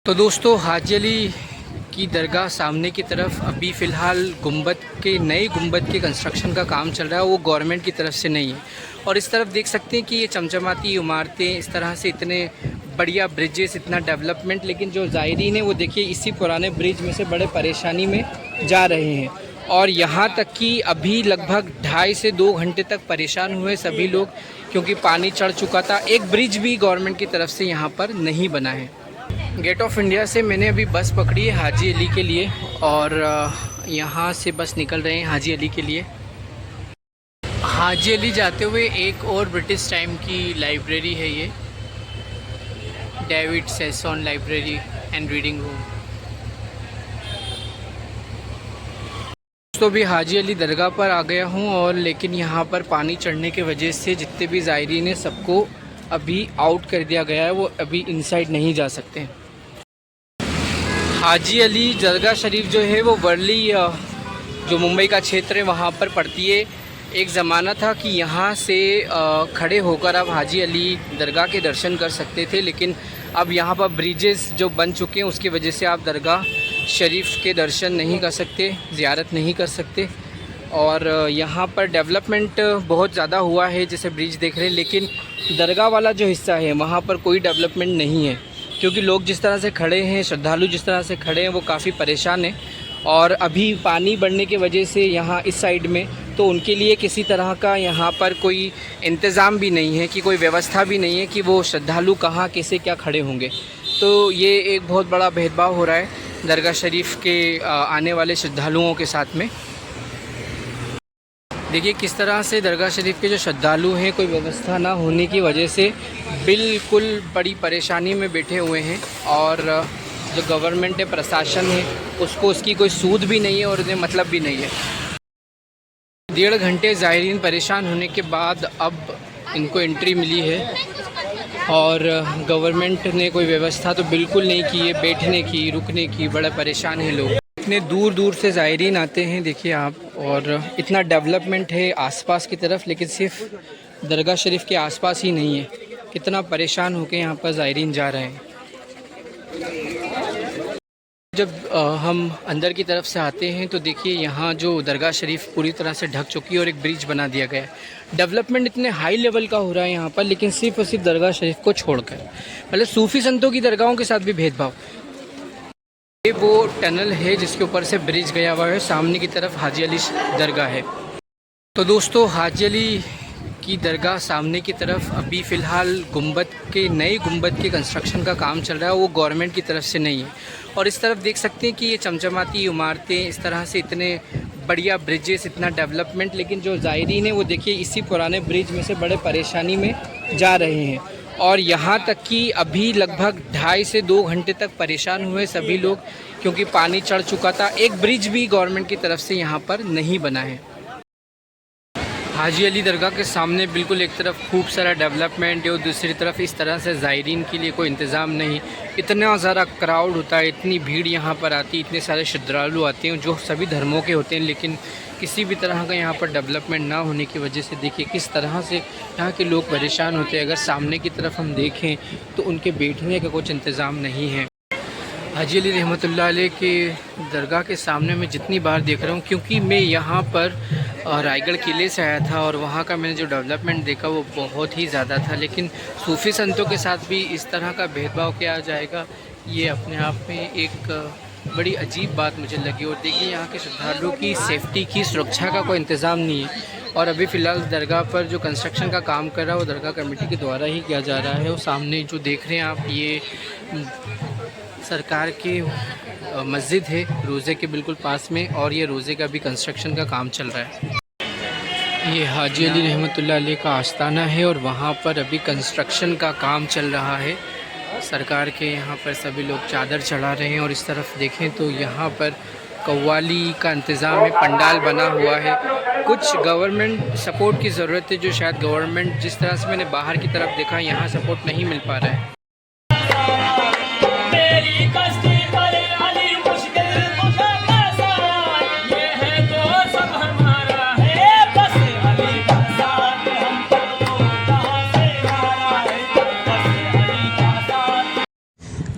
तो दोस्तों हाजी अली की दरगाह सामने की तरफ अभी फ़िलहाल नए गुंबद के कंस्ट्रक्शन का काम चल रहा है। वो गवर्नमेंट की तरफ से नहीं है। और इस तरफ देख सकते हैं कि ये चमचमाती इमारतें, इस तरह से इतने बढ़िया ब्रिजेस, इतना डेवलपमेंट, लेकिन जो ज़ायरीन है वो देखिए इसी पुराने ब्रिज में से बड़े परेशानी में जा रहे हैं। और यहाँ तक कि अभी लगभग 2.5 से 2 घंटे तक परेशान हुए सभी लोग, क्योंकि पानी चढ़ चुका था। एक ब्रिज भी गवर्नमेंट की तरफ से यहाँ पर नहीं बना है। गेट ऑफ इंडिया से मैंने अभी बस पकड़ी है हाजी अली के लिए, और यहाँ से बस निकल रहे हैं हाजी अली के लिए। हाजी अली जाते हुए एक और ब्रिटिश टाइम की लाइब्रेरी है, ये David Sassoon library and reading room. तो भी हाजी अली दरगाह पर आ गया हूँ, और लेकिन यहाँ पर पानी चढ़ने की वजह से जितने भी ज़ायरीन हैं सबको अभी आउट कर दिया गया है। वो अभी इनसाइड नहीं जा सकते। हाजी अली दरगाह शरीफ जो है वो वर्ली, जो मुंबई का क्षेत्र है, वहाँ पर पड़ती है। एक ज़माना था कि यहाँ से खड़े होकर आप हाजी अली दरगाह के दर्शन कर सकते थे, लेकिन अब यहाँ पर ब्रिजेस जो बन चुके हैं उसकी वजह से आप दरगाह शरीफ के दर्शन नहीं कर सकते, ज़ियारत नहीं कर सकते। और यहाँ पर डेवलपमेंट बहुत ज़्यादा हुआ है, जैसे ब्रिज देख रहे हैं, लेकिन दरगाह वाला जो हिस्सा है वहाँ पर कोई डेवलपमेंट नहीं है, क्योंकि लोग जिस तरह से खड़े हैं, श्रद्धालु जिस तरह से खड़े हैं, वो काफ़ी परेशान हैं। और अभी पानी बढ़ने की वजह से यहाँ इस साइड में तो उनके लिए किसी तरह का यहाँ पर कोई इंतज़ाम भी नहीं है, कि कोई व्यवस्था भी नहीं है कि वो श्रद्धालु कहाँ कैसे क्या खड़े होंगे। तो ये एक बहुत बड़ा भेदभाव हो रहा है दरगाह शरीफ के आने वाले श्रद्धालुओं के साथ में। देखिए किस तरह से दरगाह शरीफ के जो श्रद्धालु हैं, कोई व्यवस्था ना होने की वजह से बिल्कुल बड़ी परेशानी में बैठे हुए हैं। और जो गवर्नमेंट है, प्रशासन है, उसको उसकी कोई सूद भी नहीं है और उन्हें मतलब भी नहीं है। 1.5 घंटे ज़ायरीन परेशान होने के बाद अब इनको एंट्री मिली है, और गवर्नमेंट ने कोई व्यवस्था तो बिल्कुल नहीं की है बैठने की, रुकने की। बड़ा परेशान है लोग, इतने दूर दूर से ज़ायरीन आते हैं, देखिए आप। और इतना डेवलपमेंट है आसपास की तरफ, लेकिन सिर्फ दरगाह शरीफ के आसपास ही नहीं है। कितना परेशान होकर यहाँ पर ज़ायरीन जा रहे हैं। जब हम अंदर की तरफ से आते हैं तो देखिए यहाँ जो दरगाह शरीफ पूरी तरह से ढक चुकी है और एक ब्रिज बना दिया गया है। डेवलपमेंट इतने हाई लेवल का हो रहा है यहाँ पर, लेकिन सिर्फ और सिर्फ दरगाह शरीफ को छोड़कर। मतलब सूफ़ी संतों की दरगाहों के साथ भी भेदभाव। ये वो टनल है जिसके ऊपर से ब्रिज गया हुआ है, सामने की तरफ हाजी अली दरगाह है। तो दोस्तों हाजी अली की दरगाह सामने की तरफ अभी फ़िलहाल नए गुंबद के कंस्ट्रक्शन का काम चल रहा है। वो गवर्नमेंट की तरफ से नहीं है। और इस तरफ देख सकते हैं कि ये चमचमाती इमारतें, इस तरह से इतने बढ़िया ब्रिजेस, इतना डेवलपमेंट, लेकिन जो ज़ायरीन है वो देखिए इसी पुराने ब्रिज में से बड़े परेशानी में जा रहे हैं। और यहाँ तक कि अभी लगभग 2.5 से 2 घंटे तक परेशान हुए सभी लोग, क्योंकि पानी चढ़ चुका था। एक ब्रिज भी गवर्नमेंट की तरफ से यहाँ पर नहीं बना है। हाजी अली दरगाह के सामने बिल्कुल एक तरफ खूब सारा डेवलपमेंट है और दूसरी तरफ इस तरह से ज़ायरीन के लिए कोई इंतज़ाम नहीं। इतना ज़्यादा क्राउड होता है, इतनी भीड़ यहाँ पर आती है, इतने सारे श्रद्धालु आते हैं जो सभी धर्मों के होते हैं, लेकिन किसी भी तरह का यहाँ पर डेवलपमेंट ना होने की वजह से देखिए किस तरह से यहाँ के लोग परेशान होते हैं। अगर सामने की तरफ हम देखें तो उनके बैठने का कुछ इंतज़ाम नहीं है। हाजी अली रहमतुल्लाह अलैह के दरगाह के सामने मैं जितनी बार देख रहा हूँ, क्योंकि मैं यहाँ पर रायगढ़ किले से आया था और वहाँ का मैंने जो डेवलपमेंट देखा वो बहुत ही ज़्यादा था। लेकिन सूफ़ी संतों के साथ भी इस तरह का भेदभाव किया जाएगा, ये अपने आप में एक बड़ी अजीब बात मुझे लगी। और देखिए यहाँ के श्रद्धालुओं की सेफ्टी की, सुरक्षा का कोई इंतज़ाम नहीं है। और अभी फ़िलहाल दरगाह पर जो कंस्ट्रक्शन का काम कर रहा है वो दरगाह कमेटी के द्वारा ही किया जा रहा है। और सामने जो देख रहे हैं आप, ये सरकार की मस्जिद है रोज़े के बिल्कुल पास में, और ये रोज़े का भी कंस्ट्रक्शन का काम चल रहा है। ये हाजी अली रहमतुल्लाह अलैह का आस्ताना है और वहाँ पर अभी कंस्ट्रक्शन का काम चल रहा है। सरकार के यहाँ पर सभी लोग चादर चढ़ा रहे हैं। और इस तरफ देखें तो यहाँ पर कव्वाली का इंतज़ाम है, पंडाल बना हुआ है। कुछ गवर्नमेंट सपोर्ट की ज़रूरत है, जो शायद गवर्नमेंट, जिस तरह से मैंने बाहर की तरफ देखा, यहाँ सपोर्ट नहीं मिल पा रहा है।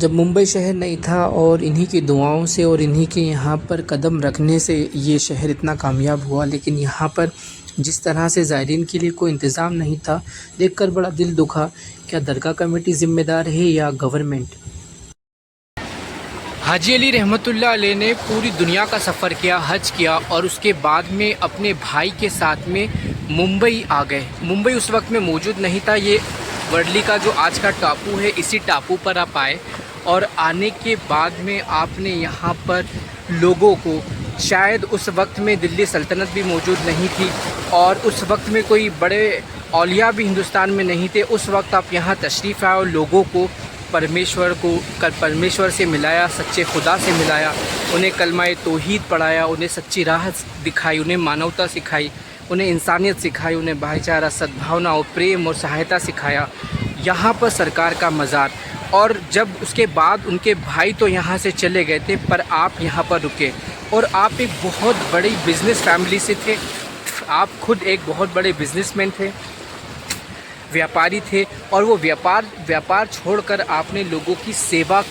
जब मुंबई शहर नहीं था और इन्हीं की दुआओं से और इन्हीं के यहाँ पर कदम रखने से ये शहर इतना कामयाब हुआ। लेकिन यहाँ पर जिस तरह से ज़ायरीन के लिए कोई इंतज़ाम नहीं था, देखकर बड़ा दिल दुखा। क्या दरगाह कमेटी ज़िम्मेदार है या गवर्नमेंट? हाजी अली रहमतुल्लाह अलैह ने पूरी दुनिया का सफ़र किया, हज किया और उसके बाद में अपने भाई के साथ में मुंबई आ गए। मुंबई उस वक्त में मौजूद नहीं था। ये वर्ली का जो आज का टापू है, इसी टापू पर आप आए और आने के बाद में आपने यहाँ पर लोगों को, शायद उस वक्त में दिल्ली सल्तनत भी मौजूद नहीं थी और उस वक्त में कोई बड़े औलिया भी हिंदुस्तान में नहीं थे। उस वक्त आप यहाँ तशरीफ़ आए और लोगों को परमेश्वर से मिलाया, सच्चे खुदा से मिलाया, उन्हें कलमाए तौहीद पढ़ाया, उन्हें सच्ची राह दिखाई, उन्हें मानवता सिखाई, उन्हें इंसानियत सिखाई, उन्हें भाईचारा, सद्भावना और प्रेम और सहायता सिखाया। यहाँ पर सरकार का मज़ार। और जब उसके बाद उनके भाई तो यहाँ से चले गए थे, पर आप यहाँ पर रुके और आप एक बहुत बड़ी बिज़नेस फैमिली से थे। आप खुद एक बहुत बड़े बिजनेसमैन थे, व्यापारी थे और वो व्यापार छोड़कर आपने लोगों की सेवा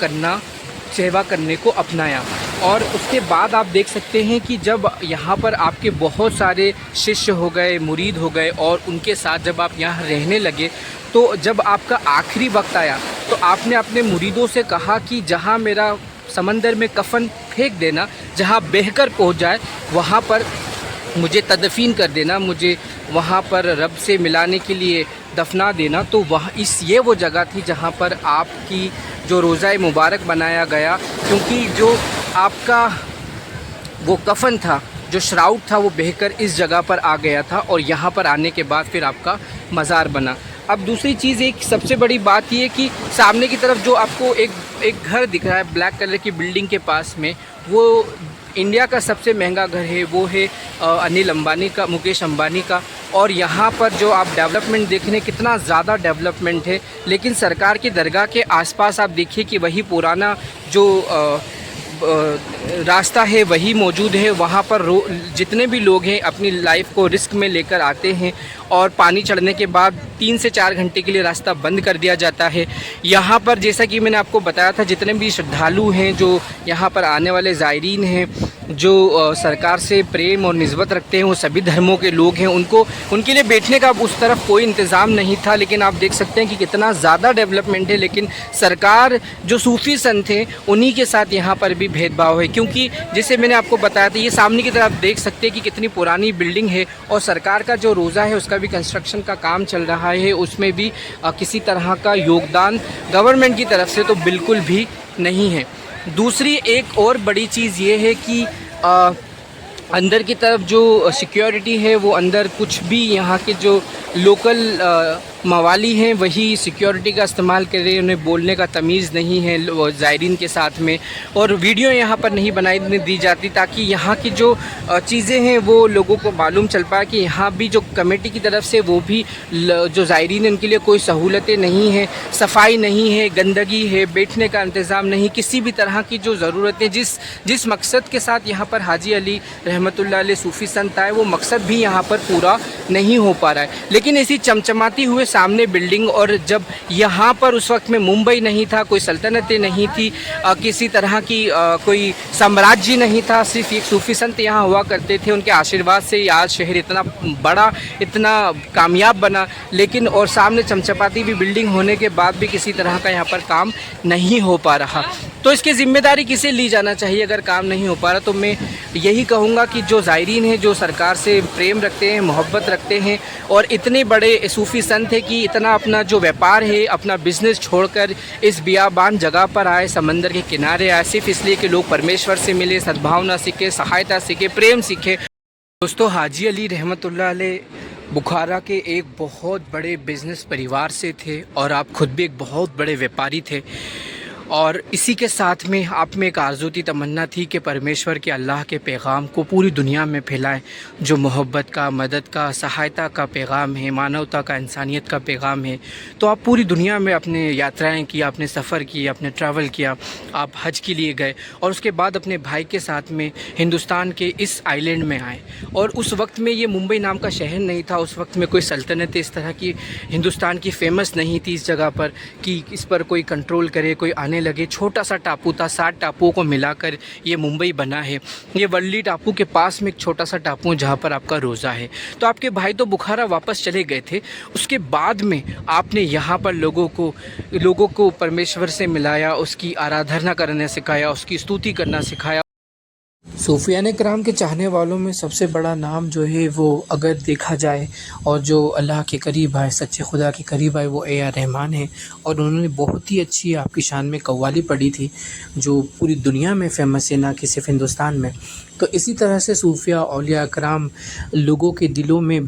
करने को अपनाया। और उसके बाद आप देख सकते हैं कि जब यहाँ पर आपके बहुत सारे शिष्य हो गए, मुरीद हो गए और उनके साथ जब आप यहाँ रहने लगे, तो जब आपका आखिरी वक्त आया तो आपने अपने मुरीदों से कहा कि जहाँ मेरा समंदर में कफन फेंक देना, जहाँ बहकर पहुँच जाए वहाँ पर मुझे तदफीन कर देना, मुझे वहाँ पर रब से मिलाने के लिए दफना देना। तो ये वो जगह थी जहाँ पर आपकी जो रोज़ा मुबारक बनाया गया, क्योंकि जो आपका वो कफन था, जो श्राउड था, वो बहकर इस जगह पर आ गया था और यहाँ पर आने के बाद फिर आपका मज़ार बना। अब दूसरी चीज़, एक सबसे बड़ी बात ये कि सामने की तरफ जो आपको एक घर दिख रहा है ब्लैक कलर की बिल्डिंग के पास में, वो इंडिया का सबसे महंगा घर है। वो है अनिल अंबानी का, मुकेश अंबानी का। और यहाँ पर जो आप डेवलपमेंट देख रहे हैं, कितना ज़्यादा डेवलपमेंट है। लेकिन सरकार की दरगाह के आसपास आप देखिए कि वही पुराना जो रास्ता है वही मौजूद है। वहाँ पर जितने भी लोग हैं अपनी लाइफ को रिस्क में लेकर आते हैं और पानी चढ़ने के बाद 3 से 4 घंटे के लिए रास्ता बंद कर दिया जाता है। यहाँ पर जैसा कि मैंने आपको बताया था, जितने भी श्रद्धालु हैं, जो यहाँ पर आने वाले ज़ायरीन हैं, जो सरकार से प्रेम और निस्बत रखते हैं, वो सभी धर्मों के लोग हैं। उनके लिए बैठने का उस तरफ कोई इंतज़ाम नहीं था। लेकिन आप देख सकते हैं कि कितना ज़्यादा डेवलपमेंट है। लेकिन सरकार, जो सूफ़ी संत हैं, उन्हीं के साथ यहाँ पर भी भेदभाव है। क्योंकि जैसे मैंने आपको बताया था, ये सामने की तरफ देख सकते हैं कि कितनी पुरानी बिल्डिंग है और सरकार का जो रोज़ा है उसका भी कंस्ट्रक्शन का काम चल रहा है। उसमें भी किसी तरह का योगदान गवर्नमेंट की तरफ से तो बिल्कुल भी नहीं है। दूसरी एक और बड़ी चीज़ ये है कि अंदर की तरफ जो सिक्योरिटी है, वो अंदर कुछ भी यहाँ के जो लोकल मवाली हैं वही सिक्योरिटी का इस्तेमाल कर रहे हैं। उन्हें बोलने का तमीज़ नहीं है ज़ायरीन के साथ में, और वीडियो यहाँ पर नहीं बनाई दी जाती ताकि यहाँ की जो चीज़ें हैं वो लोगों को मालूम चल पाए कि यहाँ भी जो कमेटी की तरफ से वो भी जो ज़ायरीन हैं उनके लिए कोई सहूलतें नहीं हैं, सफाई नहीं है, गंदगी है, बैठने का इंतज़ाम नहीं, किसी भी तरह की जो ज़रूरतें जिस मकसद के साथ यहाँ पर हाजी अली रहमतुल्लाह अलैह सूफ़ी संत आए, वो मकसद भी यहाँ पर पूरा नहीं हो पा रहा है। लेकिन ऐसी चमचमाती हुए सामने बिल्डिंग, और जब यहाँ पर उस वक्त में मुंबई नहीं था, कोई सल्तनतें नहीं थी, किसी तरह की कोई साम्राज्य नहीं था, सिर्फ एक सूफ़ी संत यहाँ हुआ करते थे। उनके आशीर्वाद से आज शहर इतना बड़ा, इतना कामयाब बना। लेकिन और सामने चमचमाती भी बिल्डिंग होने के बाद भी किसी तरह का यहाँ पर काम नहीं हो पा रहा। तो इसकी ज़िम्मेदारी किसे ली जाना चाहिए अगर काम नहीं हो पा रहा? तो मैं यही कहूँगा कि जो ज़ायरीन हैं, जो सरकार से प्रेम रखते हैं, मोहब्बत रखते हैं और इतने बड़े सूफ़ी संत हैं कि इतना अपना जो व्यापार है, अपना बिज़नेस छोड़कर इस बियाबान जगह पर आए, समंदर के किनारे आए, सिर्फ इसलिए कि लोग परमेश्वर से मिले, सद्भावना सीखे, सहायता सीखे, प्रेम सीखे। दोस्तों, हाजी अली रहमतुल्लाह अलैह बुखारा के एक बहुत बड़े बिज़नेस परिवार से थे और आप खुद भी एक बहुत बड़े व्यापारी थे। और इसी के साथ में आप में एक आरज़ू थी, तमन्ना थी कि परमेश्वर के, अल्लाह के पैगाम को पूरी दुनिया में फैलाएं, जो मोहब्बत का, मदद का, सहायता का पैगाम है, मानवता का, इंसानियत का पैगाम है। तो आप पूरी दुनिया में अपने यात्राएं की, आपने सफ़र किए, आपने ट्रैवल किया, आप हज के लिए गए और उसके बाद अपने भाई के साथ में हिंदुस्तान के इस आइलैंड में आए। और उस वक्त में ये मुंबई नाम का शहर नहीं था, उस वक्त में कोई सल्तनत इस तरह की हिंदुस्तान की फ़ेमस नहीं थी इस जगह पर कि इस पर कोई कंट्रोल करे, कोई आने लगे। छोटा सा टापू था, 7 टापुओं को मिलाकर ये मुंबई बना है। ये वर्ली टापू के पास में एक छोटा सा टापू है जहाँ पर आपका रोज़ा है। तो आपके भाई तो बुखारा वापस चले गए थे, उसके बाद में आपने यहाँ पर लोगों को परमेश्वर से मिलाया, उसकी आराधना करना सिखाया, उसकी स्तुति करना सिखाया। सूफियाने कराम के चाहने वालों में सबसे बड़ा नाम जो है वो अगर देखा जाए और जो अल्लाह के करीब आए, सच्चे खुदा के करीब आए, वो ए आर रहमान है। और उन्होंने बहुत ही अच्छी आपकी शान में कव्वाली पढ़ी थी जो पूरी दुनिया में फ़ेमस है, ना कि सिर्फ हिंदुस्तान में। तो इसी तरह से सूफिया औलिया कराम लोगों के दिलों में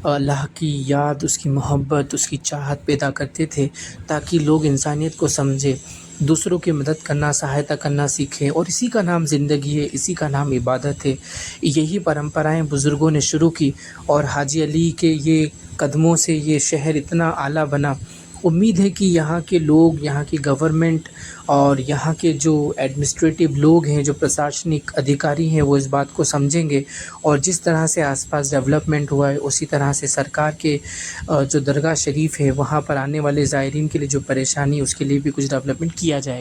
अल्लाह की याद, उसकी मोहब्बत, उसकी चाहत पैदा करते थे ताकि लोग इंसानियत को समझे, दूसरों की मदद करना, सहायता करना सीखें। और इसी का नाम ज़िंदगी है, इसी का नाम इबादत है। यही परंपराएं बुज़ुर्गों ने शुरू की और हाजी अली के ये कदमों से ये शहर इतना आला बना। उम्मीद है कि यहाँ के लोग, यहाँ की गवर्नमेंट और यहाँ के जो एडमिनिस्ट्रेटिव लोग हैं, जो प्रशासनिक अधिकारी हैं, वो इस बात को समझेंगे और जिस तरह से आसपास डेवलपमेंट हुआ है उसी तरह से सरकार के जो दरगाह शरीफ है वहाँ पर आने वाले ज़ायरीन के लिए जो परेशानी, उसके लिए भी कुछ डेवलपमेंट किया जाए।